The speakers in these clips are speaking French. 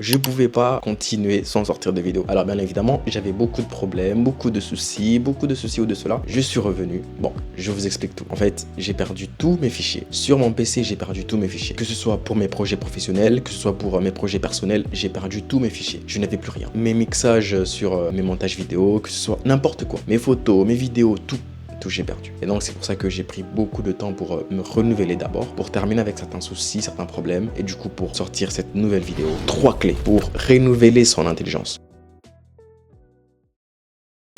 Je pouvais pas continuer sans sortir de vidéo. Alors bien évidemment, j'avais beaucoup de problèmes, beaucoup de soucis ou de cela. Je suis revenu. Bon, je vous explique tout. En fait, j'ai perdu tous mes fichiers. Sur mon PC, j'ai perdu tous mes fichiers. Que ce soit pour mes projets professionnels, que ce soit pour mes projets personnels, j'ai perdu tous mes fichiers. Je n'avais plus rien. Mes mixages sur mes montages vidéo, que ce soit n'importe quoi. Mes photos, mes vidéos, tout j'ai perdu. Et donc c'est pour ça que j'ai pris beaucoup de temps pour me renouveler d'abord, pour terminer avec certains soucis, certains problèmes, et du coup pour sortir cette nouvelle vidéo. 3 clés pour renouveler son intelligence.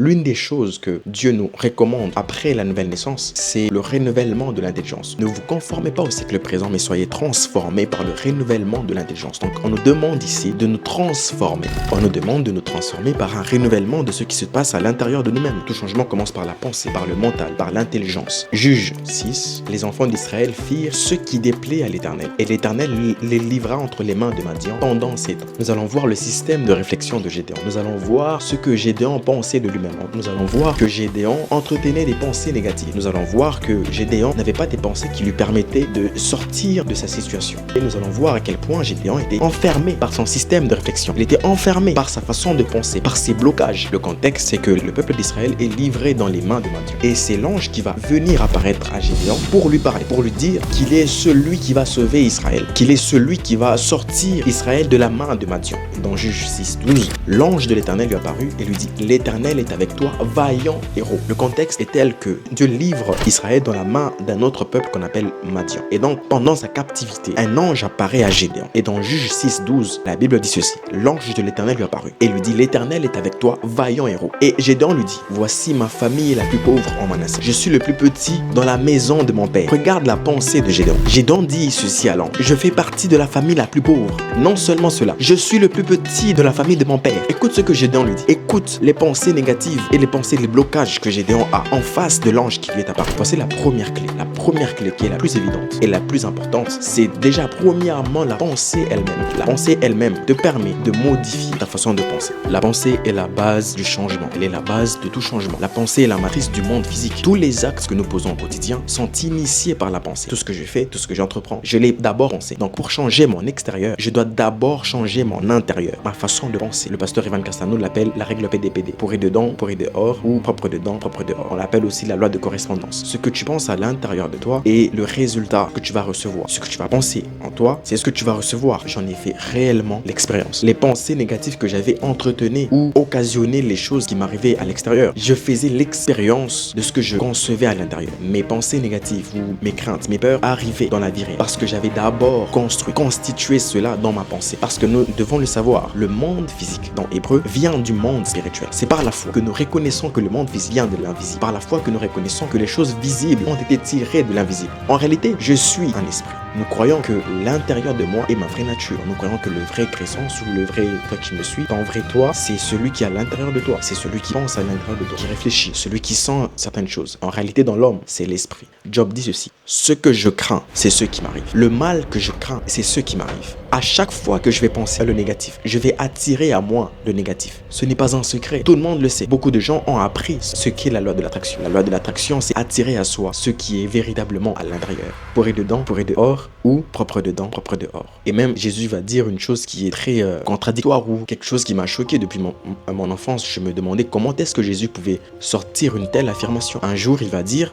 L'une des choses que Dieu nous recommande après la nouvelle naissance, c'est le renouvellement de l'intelligence. Ne vous conformez pas au siècle présent, mais soyez transformés par le renouvellement de l'intelligence. Donc on nous demande ici de nous transformer. On nous demande de nous transformer par un renouvellement de ce qui se passe à l'intérieur de nous-mêmes. Tout changement commence par la pensée, par le mental, par l'intelligence. Juge 6. Les enfants d'Israël firent ce qui déplaît à l'Éternel. Et l'Éternel les livra entre les mains de Madian pendant 7 ans. Nous allons voir le système de réflexion de Gédéon. Nous allons voir ce que Gédéon pensait de lui-même. Nous allons voir que Gédéon entretenait des pensées négatives. Nous allons voir que Gédéon n'avait pas des pensées qui lui permettaient de sortir de sa situation. Et nous allons voir à quel point Gédéon était enfermé par son système de réflexion. Il était enfermé par sa façon de penser, par ses blocages. Le contexte, c'est que le peuple d'Israël est livré dans les mains de Madian. Et c'est l'ange qui va venir apparaître à Gédéon pour lui parler, pour lui dire qu'il est celui qui va sauver Israël, qu'il est celui qui va sortir Israël de la main de Madian. Dans Juge 6:12, l'ange de l'Éternel lui apparut et lui dit: l'Éternel est avec toi, vaillant héros. Le contexte est tel que Dieu livre Israël dans la main d'un autre peuple qu'on appelle Madian. Et donc, pendant sa captivité, un ange apparaît à Gédéon. Et dans Juge 6:12, la Bible dit ceci: l'ange de l'Éternel lui apparut et lui dit: l'Éternel est avec toi, vaillant héros. Et Gédéon lui dit: voici ma famille est la plus pauvre en Manassé. Je suis le plus petit dans la maison de mon père. Regarde la pensée de Gédéon. Gédéon dit ceci à l'ange: je fais partie de la famille la plus pauvre. Non seulement cela, je suis le plus petit de la famille de mon père. Écoute ce que Gédéon lui dit. Écoute les pensées négatives et les pensées, les blocages que Gédéon a en face de l'ange qui lui est apparu. Voici la première clé. La première clé qui est la plus évidente et la plus importante, c'est déjà premièrement la pensée elle-même. La pensée elle-même te permet de modifier ta façon de penser. La pensée est la base du changement. Elle est la base de tout changement. La pensée est la matrice du monde physique. Tous les actes que nous posons au quotidien sont initiés par la pensée. Tout ce que je fais, tout ce que j'entreprends, je l'ai d'abord pensé. Donc pour changer mon extérieur, je dois d'abord changer mon intérieur, ma façon de penser. Le pasteur Ivan Castano l'appelle la règle PDPD. Pourri dedans, pourri dehors, ou propre dedans, propre dehors. On l'appelle aussi la loi de correspondance. Ce que tu penses à l'intérieur de toi est le résultat que tu vas recevoir. Ce que tu vas penser en toi, c'est ce que tu vas recevoir. J'en ai fait réellement l'expérience. Les pensées négatives que j'avais entretenées ou occasionné les choses qui m'arrivaient à l'extérieur, je faisais l'expérience de ce que je concevais à l'intérieur. Mes pensées négatives ou mes craintes, mes peurs arrivaient dans la vie réelle parce que j'avais d'abord constitué cela dans ma pensée. Parce que nous devons le savoir, le monde physique dans Hébreu vient du monde spirituel. C'est par la foi que nous reconnaissons que le monde physique vient de l'invisible. Par la foi que nous reconnaissons que les choses visibles ont été tirées de l'invisible. En réalité, je suis un esprit. Nous croyons que l'intérieur de moi est ma vraie nature. Nous croyons que le vrai chrétien ou le vrai toi qui me suis, ton vrai toi, c'est celui qui est à l'intérieur de toi. C'est celui qui pense à l'intérieur de toi, qui réfléchit, celui qui sent certaines choses. En réalité, dans l'homme, c'est l'esprit. Job dit ceci: ce que je crains, c'est ce qui m'arrive. Le mal que je crains, c'est ce qui m'arrive. À chaque fois que je vais penser à le négatif, je vais attirer à moi le négatif. Ce n'est pas un secret. Tout le monde le sait. Beaucoup de gens ont appris ce qu'est la loi de l'attraction. La loi de l'attraction, c'est attirer à soi ce qui est véritablement à l'intérieur. Pourri dedans, pourri dehors, ou propre dedans, propre dehors. Et même Jésus va dire une chose qui est très contradictoire ou quelque chose qui m'a choqué depuis mon enfance. Je me demandais comment est-ce que Jésus pouvait sortir une telle affirmation. Un jour, il va dire: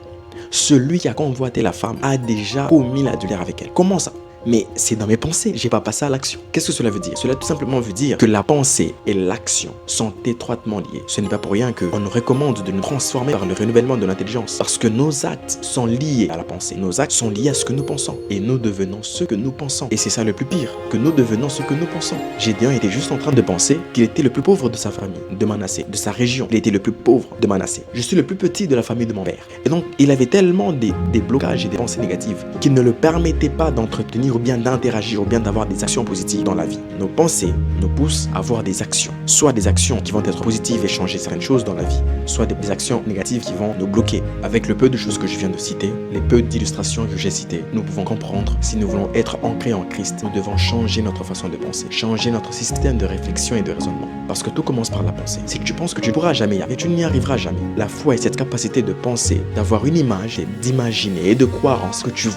celui qui a convoité la femme a déjà commis l'adultère avec elle. Comment ça? Mais c'est dans mes pensées, j'ai pas passé à l'action. Qu'est-ce que cela veut dire? Cela tout simplement veut dire que la pensée et l'action sont étroitement liées. Ce n'est pas pour rien qu'on nous recommande de nous transformer par le renouvellement de l'intelligence. Parce que nos actes sont liés à la pensée. Nos actes sont liés à ce que nous pensons. Et nous devenons ce que nous pensons. Et c'est ça le plus pire, que nous devenons ce que nous pensons. Gédéon était juste en train de penser qu'il était le plus pauvre de sa famille, de Manassé, de sa région. Il était le plus pauvre de Manassé. Je suis le plus petit de la famille de mon père. Et donc, il avait tellement des blocages et des pensées négatives qui ne le permettaient pas d'entretenir ou bien d'interagir ou bien d'avoir des actions positives dans la vie. Nos pensées nous poussent à avoir des actions. Soit des actions qui vont être positives et changer certaines choses dans la vie, soit des actions négatives qui vont nous bloquer. Avec le peu de choses que je viens de citer, les peu d'illustrations que j'ai citées, nous pouvons comprendre, si nous voulons être ancrés en Christ, nous devons changer notre façon de penser, changer notre système de réflexion et de raisonnement. Parce que tout commence par la pensée. Si tu penses que tu ne pourras jamais y arriver, tu n'y arriveras jamais. La foi est cette capacité de penser, d'avoir une image et d'imaginer et de croire en ce que tu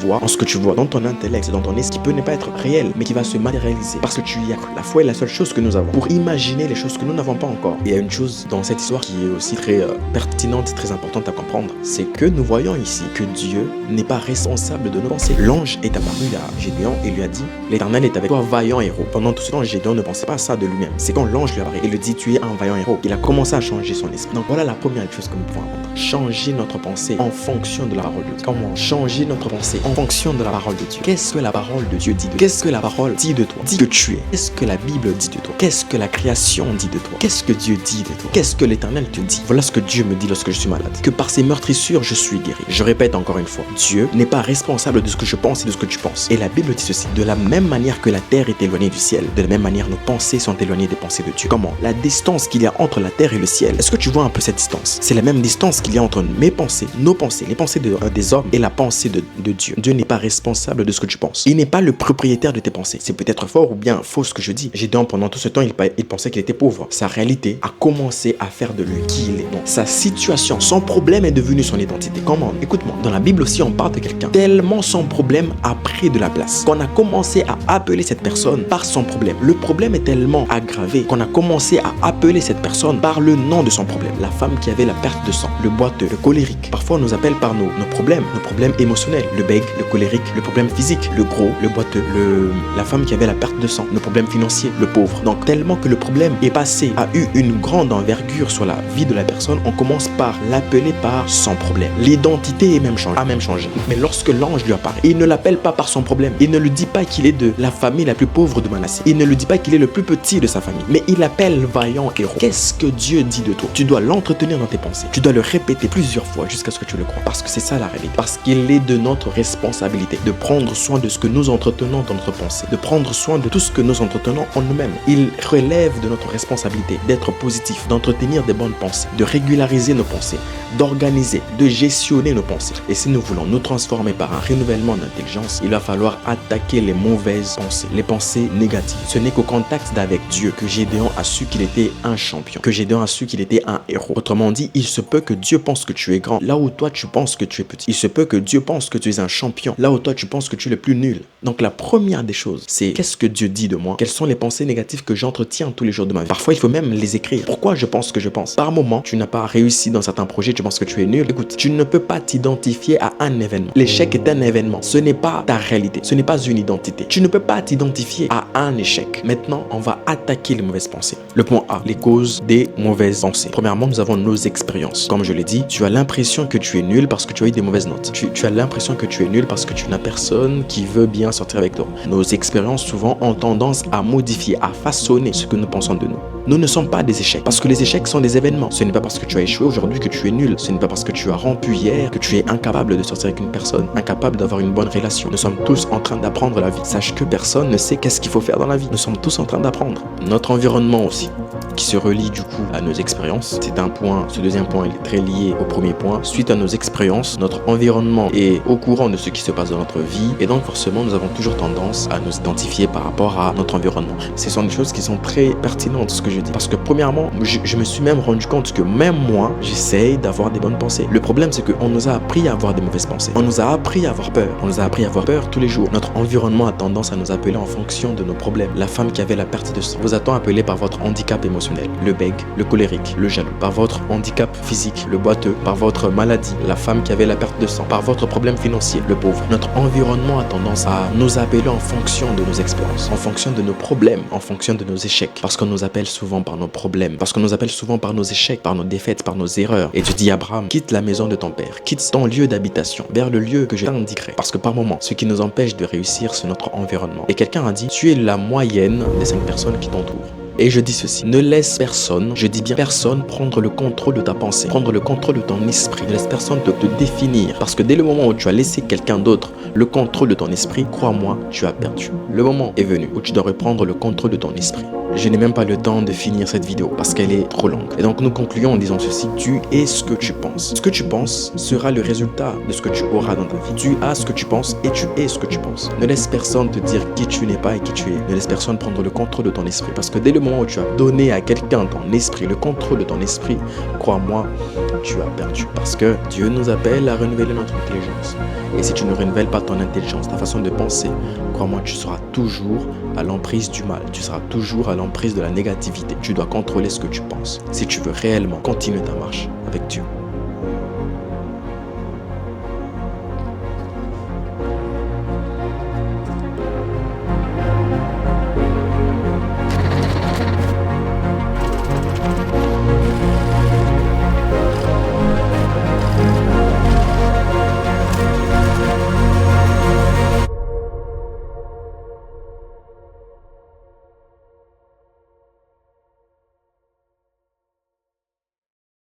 vois dans ton intellect, dans ton imaginer ce qui peut ne pas être réel, mais qui va se matérialiser parce que tu y as cru. La foi est la seule chose que nous avons pour imaginer les choses que nous n'avons pas encore. Et il y a une chose dans cette histoire qui est aussi très pertinente et très importante à comprendre, c'est que nous voyons ici que Dieu n'est pas responsable de nos pensées. L'ange est apparu à Gédéon et lui a dit: l'Éternel est avec toi, vaillant héros. Pendant tout ce temps, Gédéon ne pensait pas à ça de lui-même. C'est quand l'ange lui apparaît et lui dit: tu es un vaillant héros. Il a commencé à changer son esprit. Donc voilà la première chose que nous pouvons apprendre. Changer notre pensée en fonction de la parole de Dieu. Comment changer notre pensée en fonction de la parole de Dieu? Qu'est-ce que la parole de Dieu dit de toi? Qu'est-ce que la parole dit de toi? Dit que tu es. Qu'est-ce que la Bible dit de toi? Qu'est-ce que la création dit de toi? Qu'est-ce que Dieu dit de toi? Qu'est-ce que l'Éternel te dit? Voilà ce que Dieu me dit lorsque je suis malade. Que par ses meurtrissures, je suis guéri. Je répète encore une fois, Dieu n'est pas responsable de ce que je pense et de ce que tu penses. Et la Bible dit ceci: de la même manière que la terre est éloignée du ciel, de la même manière nos pensées sont éloignées des pensées de Dieu. Comment? La distance qu'il y a entre la terre et le ciel. Est-ce que tu vois un peu cette distance? C'est la même distance qu'il y a entre mes pensées, nos pensées, les pensées des hommes et la pensée de Dieu. Dieu n'est pas responsable de ce que tu penses. Il n'est pas le propriétaire de tes pensées. C'est peut-être fort ou bien faux ce que je dis. Gédéon, pendant tout ce temps, il pensait qu'il était pauvre. Sa réalité a commencé à faire de lui qui il est. Donc, sa situation, son problème est devenu son identité. Comment? Écoute-moi. Dans la Bible aussi, on parle de quelqu'un tellement son problème a pris de la place qu'on a commencé à appeler cette personne par son problème. Le problème est tellement aggravé qu'on a commencé à appeler cette personne par le nom de son problème. La femme qui avait la perte de sang, le boiteux, le colérique. Parfois, on nous appelle par nos problèmes émotionnels, le bègue, le colérique, le problème physique, le gros, le boiteux, la femme qui avait la perte de sang, nos problèmes financiers, le pauvre. Donc, tellement que le problème est passé, a eu une grande envergure sur la vie de la personne, on commence par l'appeler par son problème. L'identité a même changé. Mais lorsque l'ange lui apparaît, il ne l'appelle pas par son problème. Il ne lui dit pas qu'il est de la famille la plus pauvre de Manassé. Il ne lui dit pas qu'il est le plus petit de sa famille. Mais il l'appelle vaillant héros. Qu'est-ce que Dieu dit de toi? Tu dois l'entretenir dans tes pensées. Tu dois le répéter plusieurs fois jusqu'à ce que tu le crois. Parce que c'est ça la réalité. Parce qu'il est de notre responsabilité de prendre soin de ce que nous entretenons dans notre pensée. De prendre soin de tout ce que nous entretenons en nous-mêmes. Il relève de notre responsabilité d'être positif, d'entretenir des bonnes pensées, de régulariser nos pensées, d'organiser, de gestionner nos pensées. Et si nous voulons nous transformer par un renouvellement d'intelligence, il va falloir attaquer les mauvaises pensées, les pensées négatives. Ce n'est qu'au contact d'avec Dieu que Gédéon a su qu'il était un champion, que Gédéon a su qu'il était un héros. Autrement dit, il se peut que Dieu pense que tu es grand, là où toi tu penses que tu es petit. Il se peut que Dieu pense que tu es un champion, là où toi tu penses que tu es le plus nul. Donc la première des choses, c'est qu'est-ce que Dieu dit de moi? Quelles sont les pensées négatives que j'entretiens tous les jours de ma vie? Parfois, il faut même les écrire. Pourquoi je pense que je pense? Par moment, tu n'as pas réussi dans certains projets, tu penses que tu es nul. Écoute, tu ne peux pas t'identifier à un événement. L'échec est un événement. Ce n'est pas ta réalité. Ce n'est pas une identité. Tu ne peux pas t'identifier à un échec. Maintenant, on va attaquer les mauvaises pensées. Le point A, les causes des mauvaises pensées. Premièrement, nous avons nos expériences. Comme je l'ai dit, tu as l'impression que tu es nul parce que tu as eu des mauvaises notes. Tu as l'impression que tu es nul parce que tu n'as personne qui veut bien sortir avec toi. Nos expériences souvent ont tendance à modifier, à façonner ce que nous pensons de nous. Nous ne sommes pas des échecs parce que les échecs sont des événements. Ce n'est pas parce que tu as échoué aujourd'hui que tu es nul. Ce n'est pas parce que tu as rompu hier que tu es incapable de sortir avec une personne, incapable d'avoir une bonne relation. Nous sommes tous en train d'apprendre la vie. Sache que personne ne sait qu'est-ce qu'il faut faire dans la vie. Nous sommes tous en train d'apprendre. Notre environnement aussi, qui se relie du coup à nos expériences. C'est un point, ce deuxième point il est très lié au premier point. Suite à nos expériences, notre environnement est au courant de ce qui se passe dans notre vie et donc forcément nous avons toujours tendance à nous identifier par rapport à notre environnement. Ce sont des choses qui sont très pertinentes ce que je dis parce que premièrement, je me suis même rendu compte que même moi, j'essaye d'avoir des bonnes pensées. Le problème c'est qu'on nous a appris à avoir des mauvaises pensées. On nous a appris à avoir peur. On nous a appris à avoir peur tous les jours. Notre environnement a tendance à nous appeler en fonction de nos problèmes. La femme qui avait la perte de sang vous a-t-on appelé par votre handicap émotionnel, le bègue, le colérique, le jaloux, par votre handicap physique, le boiteux, par votre maladie, la femme qui avait la perte de sang, par votre problème financier, le pauvre. Notre environnement a tendance à nous appeler en fonction de nos expériences, en fonction de nos problèmes, en fonction de nos échecs, parce qu'on nous appelle souvent par nos problèmes, parce qu'on nous appelle souvent par nos échecs, par nos défaites, par nos erreurs. Et tu dis Abraham, quitte la maison de ton père, quitte ton lieu d'habitation, vers le lieu que je t'indiquerai. Parce que par moment, ce qui nous empêche de réussir, c'est notre environnement. Et quelqu'un a dit, tu es la moyenne des 5 personnes qui t'entourent. Et je dis ceci, ne laisse personne, je dis bien personne, prendre le contrôle de ta pensée, prendre le contrôle de ton esprit. Ne laisse personne te définir. Parce que dès le moment où tu as laissé quelqu'un d'autre le contrôle de ton esprit, crois-moi, tu as perdu. Le moment est venu où tu dois reprendre le contrôle de ton esprit. Je n'ai même pas le temps de finir cette vidéo parce qu'elle est trop longue. Et donc nous concluons en disant ceci, tu es ce que tu penses. Ce que tu penses sera le résultat de ce que tu auras dans ta vie. Tu as ce que tu penses et tu es ce que tu penses. Ne laisse personne te dire qui tu n'es pas et qui tu es. Ne laisse personne prendre le contrôle de ton esprit parce que dès le moment moment où tu as donné à quelqu'un ton esprit, le contrôle de ton esprit, crois-moi, tu as perdu. Parce que Dieu nous appelle à renouveler notre intelligence. Et si tu ne renouvelles pas ton intelligence, ta façon de penser, crois-moi, tu seras toujours à l'emprise du mal. Tu seras toujours à l'emprise de la négativité. Tu dois contrôler ce que tu penses si tu veux réellement continuer ta marche avec Dieu.